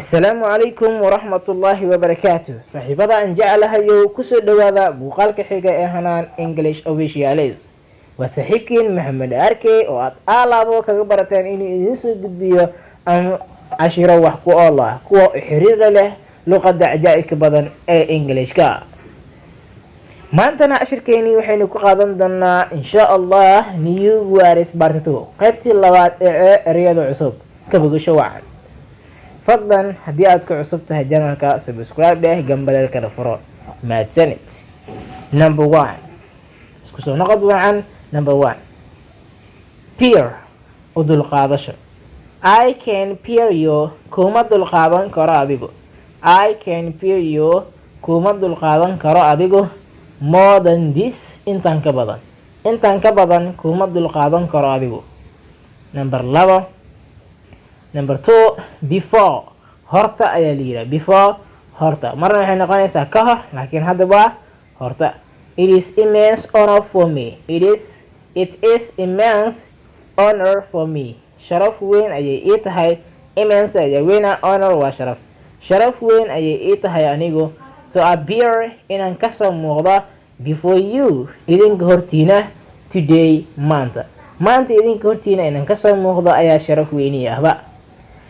السلام عليكم ورحمة الله وبركاته. صاحبة أن جعلها يوكسو دوادا بوقالك حيقا إهنان English Officials وصاحبكين محمد أركي وعد آلابو كغبرتان إني ينسو قدبيو أن عشيرو وحكو الله كو إحرير له لغة عجائك بدن English كا ما أنتنا عشركيني وحينو قادم دنا إن شاء الله نيو وارس بارتتو قيبتي اللوات رياضو عصوب كبقو شواعن فضلا haddii aad ku cusub tahay channelka subscribe dheh gambalelkana furo mahadsanid. Number 1 isku soo noqod wacan. Number 1 peer u dulqaadasho. I can peer you kuma dulqaadan karo adigu. I can peer you kuma dulqaadan karo adigu more than this intan ka badan kuma dulqaadan karo adigu. Number 2 Number 2 before horta ayaa la yiraahdaa. Before horta marna waxay noqonaysaa ka hor laakiin hadda waa horta. It is immense honor for me. It is immense honor for me. Sharaf weyn ayay ii tahay. Immense ayaa weyna, honor waa sharaf. Sharaf weyn ayay ii tahay anigu to appear inaan ka soo muuqdo before you idinka hortiina today maanta idinka hortiina inaan ka soo muuqdo ayaa sharaf weyn ii ahba.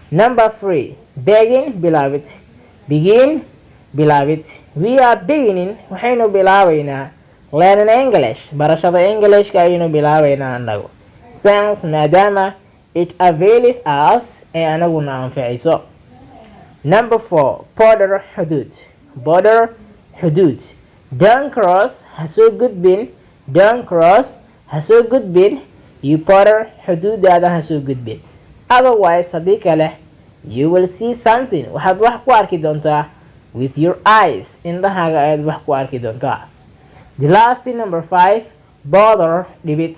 Number 3 begin begin beloved. We are beginning waxaynu bilaabaynaa learning English barashada Englishka ayaynu bilaabaynaa anagu since maadaama it avails us ee anaguna anficayso. Number 4 border xuduud don't cross ha soo gudbin you border xuduudaada ha soo gudbin. Otherwise haddii kale you will see something waxaad wax ku arki doontaa with your eyes indhahaaga ayaad wax ku arki doontaa. The last number 5 bother dhibit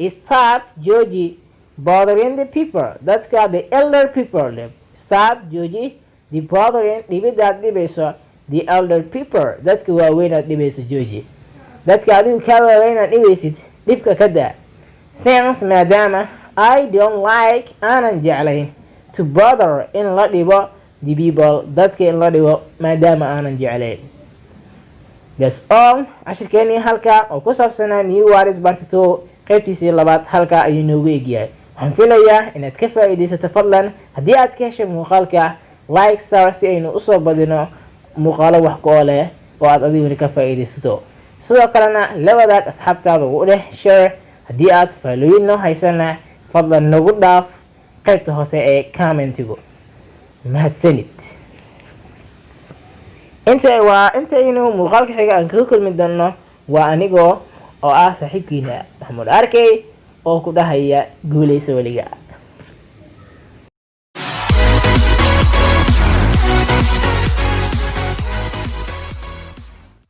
stop jooji bothering the people dadka the elder people. Stop jooji the bothering dhibidaad dhibayso the elder people dadka waaweynaad dhibayso jooji. Dadka adigu kaa waaweynaad dhibaysid dhibka ka daa. Since maadaama I don't like aanan jeclayn to bother in la dhibo the people dadka in la dhibo maadaama aanan jeclayn. That's all cashirkeennii halka oo ku saabsanaa new waris bartito qaybtiisii labaad halka ayuu noogu egyahay. waxaan filayaa inaad ka faa'iidaysato. fadlan haddii aad ka heshay muuqaalka like sar si aynu usoo badino muuqaalo wax ku oo leh oo aad adiguna ka faa'iidaysato. sidoo kalena la wadaag asxaabtaada ugu dheh share. haddii aad faalooyin noo haysana fadlan nagu dhaaf qaybta hoose ee commentigu. mahadsanid. intaynu muuqaalka xiga aan kaga kulmi doono waa anigoo oo ah saaxiibkiina Maxamed Arkey oo ku dhahaya guuleyso weliga.